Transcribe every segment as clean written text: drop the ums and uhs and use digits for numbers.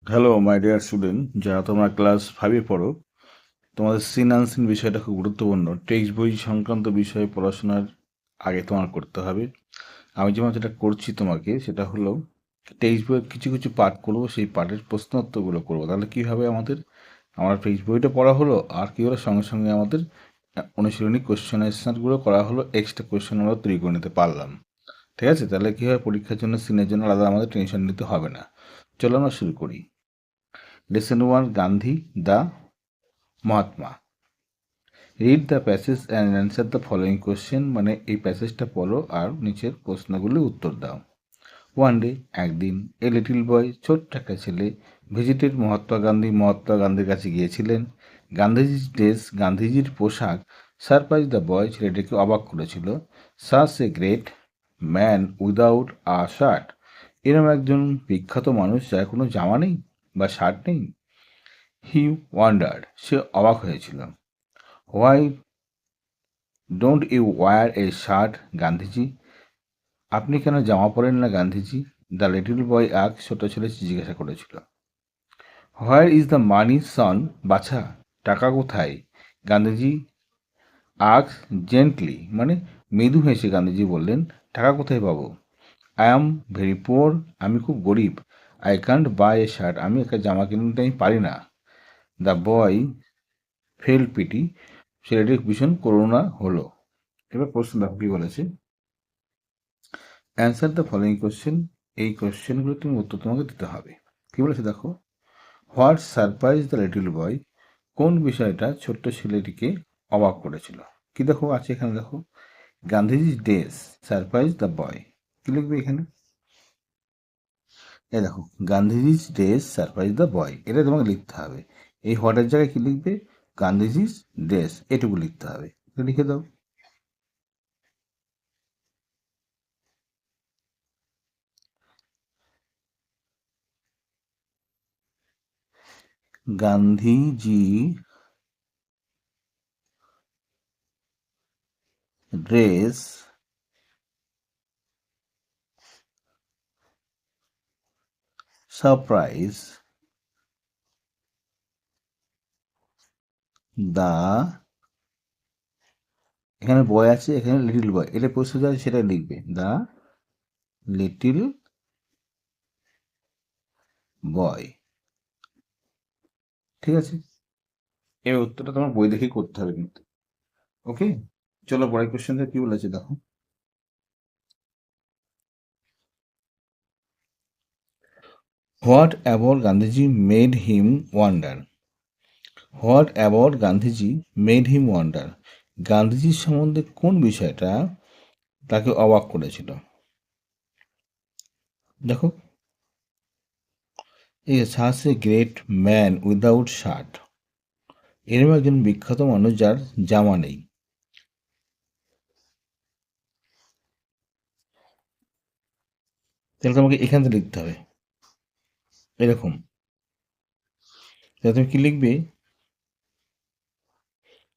Hello my dear student, যারা তোমরা class 5-এ পড়ো, তোমাদের সিন আনসিন বিষয়টা খুব গুরুত্বপূর্ণ। টেক্সট বই সংক্রান্ত বিষয়ে পড়াশোনার আগে তোমার করতে হবে। আমি যেমন যেটা করছি তোমাকে, সেটা হলো টেক্সট বইয়ের কিছু কিছু পার্ট করবো, সেই পার্টের প্রশ্নোত্তরগুলো করবো। তাহলে কী হবে, আমার টেক্সট বইটা পড়া হলো, আর কী হলো, সঙ্গে সঙ্গে আমাদের অনুশীলনী কোয়েশ্চেন অ্যান্সারগুলো করা হলো, এক্সট্রা কোয়েশ্চেন আমরা তৈরি করে নিতে পারলাম। ঠিক আছে, তাহলে কী হয়, পরীক্ষার জন্য সিনের জন্য আলাদা আমাদের টেনশন নিতে হবে না। চলো আমরা শুরু করি। Lesson 1, Gandhi the Mahatma. Read the passage and answer the following question, মানে এই প্যাসেজটা পড়ো আর নিচের প্রশ্নগুলি উত্তর দাও। ওয়ান ডে, একদিন, এ লিটিল বয়, ছোট্ট একটা ছেলে, ভিজিটেড মহাত্মা গান্ধীর কাছে গিয়েছিলেন। গান্ধীজির ড্রেস, গান্ধীজির পোশাক, সারপ্রাইজ দ্য বয়, ছেলেটিকে অবাক করেছিল। Such a great man without a shirt, এরম একজন বিখ্যাত মানুষ যার কোনো জামা নেই বা শার্ট নেই। হি ওয়ান্ডার্ড, সে অবাক হয়েছিল। Why don't you wear a shirt Gandhiji, আপনি কেন জামা পরেন না গান্ধীজি? দ্য লিটল বয় আক, ছোট ছেলে জিজ্ঞাসা করেছিল। হোয়ার ইজ দ্য মানি সন, বাছা টাকা কোথায়? গান্ধীজি আক জেন্টলি, মানে মৃদু হেসে গান্ধীজি বললেন, টাকা কোথায় পাবো? আই অ্যাম ভেরি পোর, আমি খুব গরিব। I can't by a shirt, আমি একটা জামা কিনতে আমি পারি না। দ্য বয় ফেল পিটি, ছেলেটির ভীষণ করুণা হলো। এবার প্রশ্ন দেখো কি বলেছে। অ্যান্সার দ্য ফলোয়িং কোশ্চেন, এই কোশ্চেনগুলো তুমি উত্তর তোমাকে দিতে হবে। কি বলেছে দেখো। What surprise the little boy, কোন বিষয়টা ছোট্ট ছেলেটিকে অবাক করেছিল? কি দেখো আছে এখানে, দেখো গান্ধীজি ডেস সারপ্রাইজ দ্য বয়, কি লিখবে এখানে? এই দেখো, গান্ধীজি's ড্রেস সারপ্রাইজ দ্য বয়, এটা তোমাকে লিখতে হবে। এই হোয়াটের জায়গায় কি লিখবে? গান্ধীজি's ড্রেস, এটুকু লিখতে হবে। লিখে দাও। গান্ধীজি ড্রেস সারপ্রাইজ দা, এখানে বয় আছে, এখানে লিটিল বয়, এটা প্রশ্ন আছে সেটা লিখবে, দা লিটিল বয়। ঠিক আছে, এই উত্তরটা তোমার বই দেখে করতে হবে কিন্তু। ওকে, চলো পরের কোশ্চেনটা কি বলেছে দেখো। What about Gandhiji made him wonder, what about Gandhiji made him wonder, গান্ধীজির সম্বন্ধে কোন বিষয়টা তাকে অবাক করেছিল? দেখো, এই such a great man without shirt, এরম একজন বিখ্যাত মানুষ যার জামা নেই। তাহলে তোমাকে এখান থেকে লিখতে হবে এরকম। তাহলে তুমি কি লিখবে?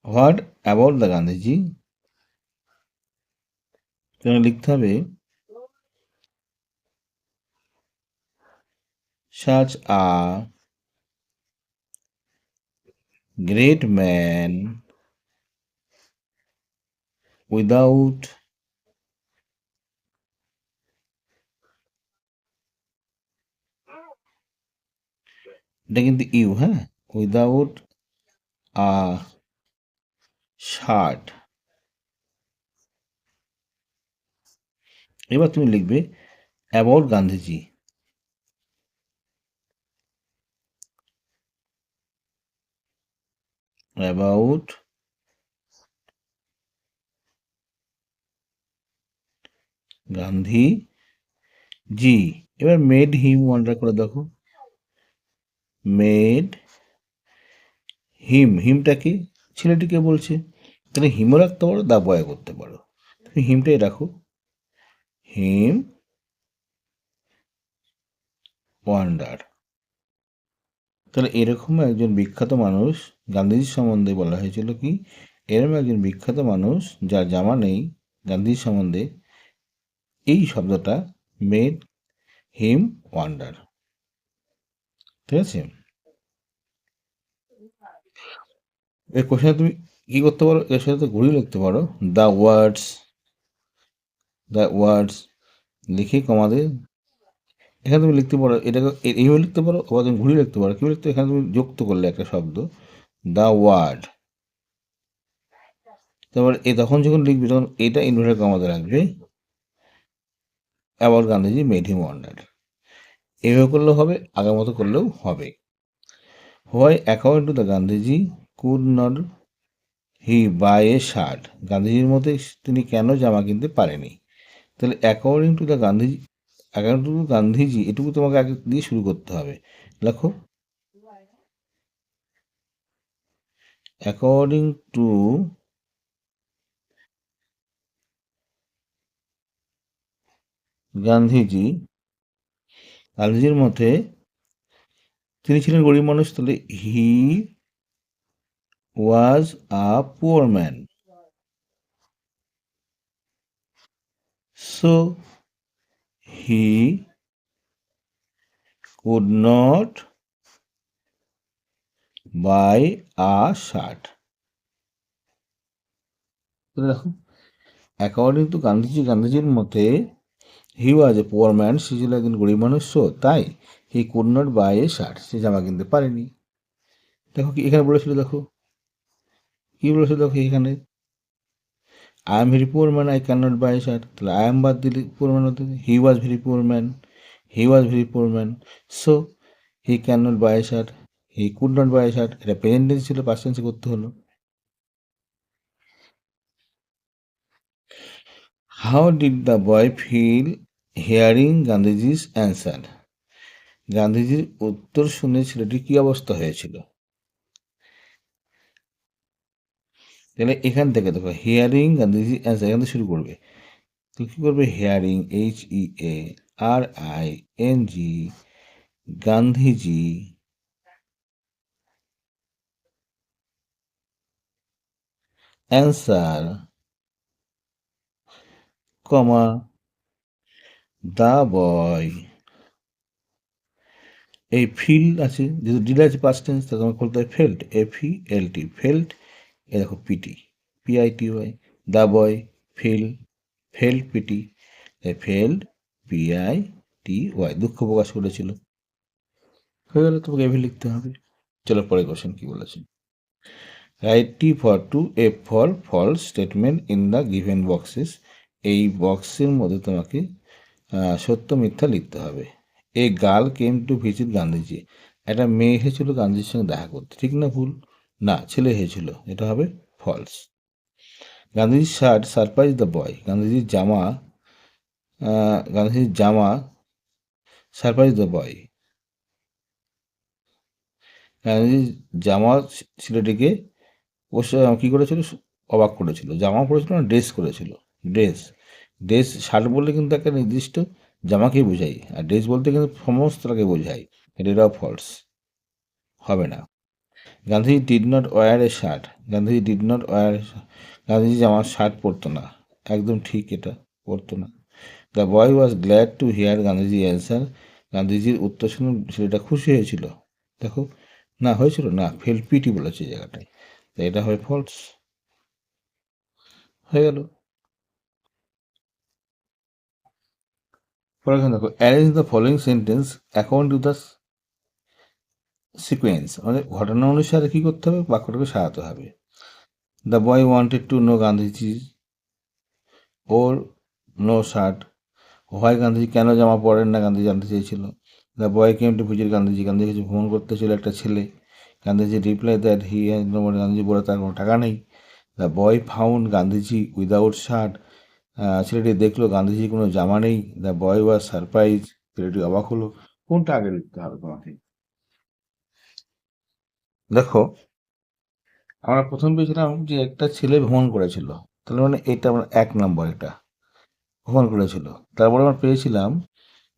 হোয়াট অ্যাবাউট দ্য গান্ধীজি, তোমাকে লিখতে হবে such a great man without এটা কিন্তু ইউ, হ্যাঁ, উইদাউট আ শার্ট। এবার তুমি লিখবে অ্যাবাউট গান্ধীজি, অ্যাবাউট গান্ধী জি। এবার মেড হিম ওয়ান্ডার করে দেখো, মেড হিম, হিমটা কি, ছেলেটিকে বলছে, তাহলে হিমও রাখতে পারো, দা বয় করতে পারো, তুমি হিমটাই রাখো, হিম ওয়ান্ডার। তাহলে এরকম একজন বিখ্যাত মানুষ, গান্ধীজির সম্বন্ধে বলা হয়েছিল কি, এরকম একজন বিখ্যাত মানুষ যার জামা নেই, গান্ধীজির সম্বন্ধে এই শব্দটা মেড হিম ওয়ান্ডার। ঠিক আছে? এই কোশ্চেনে তুমি কি করতে পারো, এর সাথে ঘুরিয়ে লিখতে পারো দ্য ওয়ার্ডস, দ্য ওয়ার্ডস লিখে কমা দিয়ে এখানে তুমি লিখতে পারো, এটাকে এইভাবে লিখতে পারো, আবার তুমি ঘুরিয়ে লিখতে পারো। কীভাবে লিখতে, এখানে তুমি যুক্ত করলে একটা শব্দ দ্য ওয়ার্ড, তারপর তখন যখন লিখবি তখন এটা ইনভার্টেড কমাতে রাখবে, আবার গান্ধীজি মেড হিম ওয়ান্ডার। এইভাবে করলেও হবে, আগের মতো করলেও হবে। Why according to the Gandhiji could not he buy a shirt, গান্ধীজির মতে তিনি কেন জামা কিনতে পারেনি। তাহলে according to the Gandhiji, according to Gandhiji এটুকু তোমাকে আগে দিয়ে শুরু করতে হবে। লেখো অ্যাকর্ডিং টু গান্ধীজি, গান্ধীজির মতে তিনি ছিলেন গরিব মানুষ, তাহলে he was a poor man, so he could not buy a shirt. দেখো অ্যাকর্ডিং টু গান্ধীজি, গান্ধীজির মতে হি ওয়াজ এ পুয়ার ম্যান, সে ছিল একজন গরিব মানুষ, সো তাই he could not buy a shirt, সে জামা কিনতে পারেনি। দেখো কি এখানে বলেছিল, দেখো কি বলেছিল, দেখো এখানে I am very poor man I can not buy a shirt, তাহলে আই এম বাদ দিলে পুয়ার ম্যান হতে, he was very poor man, he was very poor man, so he can not buy a shirt, he could not buy a shirt, এটা present tense ছিল, past টেন্সে করতে হলো। How did the boy feel hearing Gandhiji's answer, গান্ধীজির উত্তর শুনে ছেলেটির কি অবস্থা হয়েছিল। তাহলে এখান থেকে দেখো হিয়ারিং গান্ধীজি অ্যান্সার, এখান থেকে শুরু করবে। তো কী করবে, hearing HEARING Gandhiji answer comma the boy, এই ফিল আছে যেহেতু ডিল আছে পাস্ট টেন্স, তাহলে তোমাকে বলতে হয় ফেল্ট, FELT ফেল্ট, এ দেখো pity PITY, the boy feel felt pity, felt PITY দুঃখ প্রকাশ করেছিল। হয়ে গেলে তোমাকে এভি লিখতে হবে। চলো পরে কোশ্চেন কি বলেছে, write T for true, F for false statement in the given boxes, এই বক্সের মধ্যে তোমাকে সত্য মিথ্যা লিখতে হবে। A girl came to visit Gandhiji, একটা মেয়ে এসেছিল গান্ধীজির সঙ্গে দেখা করতে, ঠিক না ভুল, না ছেলে এসেছিল, এটা হবে ফলস। গান্ধীজির শার্ট সারপ্রাইজ দ্য বয়, গান্ধীজির জামা গান্ধীজির জামা সারপ্রাইজ দ্য বয়, গান্ধীজির জামা ছেলেটিকে কী করেছিল, অবাক করেছিল। জামা পরেছিল না ড্রেস করেছিল, ড্রেস, ড্রেস শার্ট বললে কিন্তু একটা নির্দিষ্ট জামাকেই বোঝায়, আর ড্রেস বলতে কিন্তু সমস্তটাকে বোঝায়, এটাও ফলস, হবে না। Gandhiji did not wear a shirt, Gandhiji did not wear, Gandhiji জামার শার্ট পরতো না, একদম ঠিক, এটা পরতো না। The boy was glad to hear Gandhiji answer, গান্ধীজির উত্তর শুনে ছেলেটা খুশি হয়েছিল। দেখো না হয়েছিল না, ফেল পিটি বলেছে এই জায়গাটায়, তাই এটা হয় ফলস। হয়ে গেল। পরে এখানে দেখো arrange the following sentence according to the sequence, আমাদের ঘটনা অনুসারে কী করতে হবে, বাক্যটাকে সাজাতে হবে। The boy wanted to know Gandhiji wore no shirt, why Gandhiji কেন জামা পরেন না গান্ধীজি জানতে চেয়েছিল। The boy came to visit Gandhiji, Gandhiji কিছু ভ্রমণ করতে ছিল একটা ছেলে, Gandhiji reply that he has no money, Gandhiji বলে তার কোনো টাকা নেই। The boy found Gandhiji without shirt, ছেলেটি দেখলো গান্ধীজি কোনো জামা নেই। দ্য বয় ওয়াজ সারপ্রাইজ, ছেলেটি অবাক হলো। কোনটা আগে লিখতে হবে তোমাকে, দেখো আমরা প্রথম পেয়েছিলাম যে একটা ছেলে ভ্রমণ করেছিল, তাহলে মানে এটা আমরা 1 নম্বর, এটা ভ্রমণ করেছিল। তারপরে আমরা পেয়েছিলাম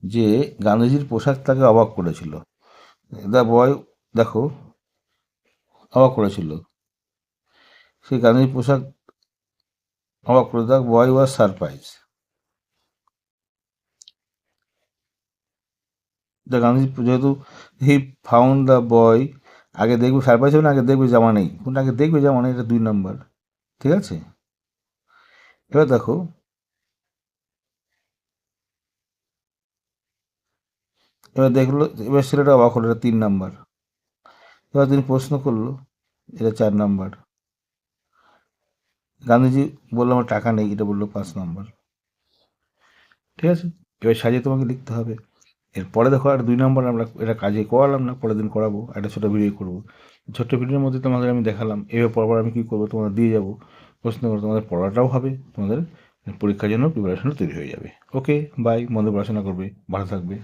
যে গান্ধীজির পোশাক তাকে অবাক করেছিল, দ্য বয় দেখো অবাক করেছিল, সেই গান্ধীজির পোশাক অবাক করে, the boy was surprise, the Gandhi, যেহেতু হি ফাউন্ড দ্য বয়, আগে দেখবে সারপ্রাইজ হবে না, আগে দেখবে জামা নেই, কোনটা আগে দেখবে জামা নেই, এটা 2 নাম্বার। ঠিক আছে, এবার দেখো, এবার দেখলো, এবার ছেলেটা অবাক হলো, এটা 3 নাম্বার। এবার তিনি প্রশ্ন করলো, এটা 4 নাম্বার। গান্ধীজি বললো আমার টাকা নেই, এটা বললো 5 নাম্বার। ঠিক আছে, এবার সাজিয়ে তোমাকে লিখতে হবে। এরপরে দেখো আর 2 নাম্বার আমরা এটা কাজে করালাম না, পরের দিন করাবো, একটা ছোটো ভিডিও করবো। ছোট্ট ভিডিওর মধ্যে তোমাদের আমি দেখালাম, এবার পরপর আমি কী করবো তোমাদের দিয়ে যাবো প্রশ্ন করে, তোমাদের পড়াটাও হবে, তোমাদের পরীক্ষার জন্য প্রিপারেশনও তৈরি হয়ে যাবে। ওকে, বাই, মনে পড়াশোনা করবে, ভালো থাকবে।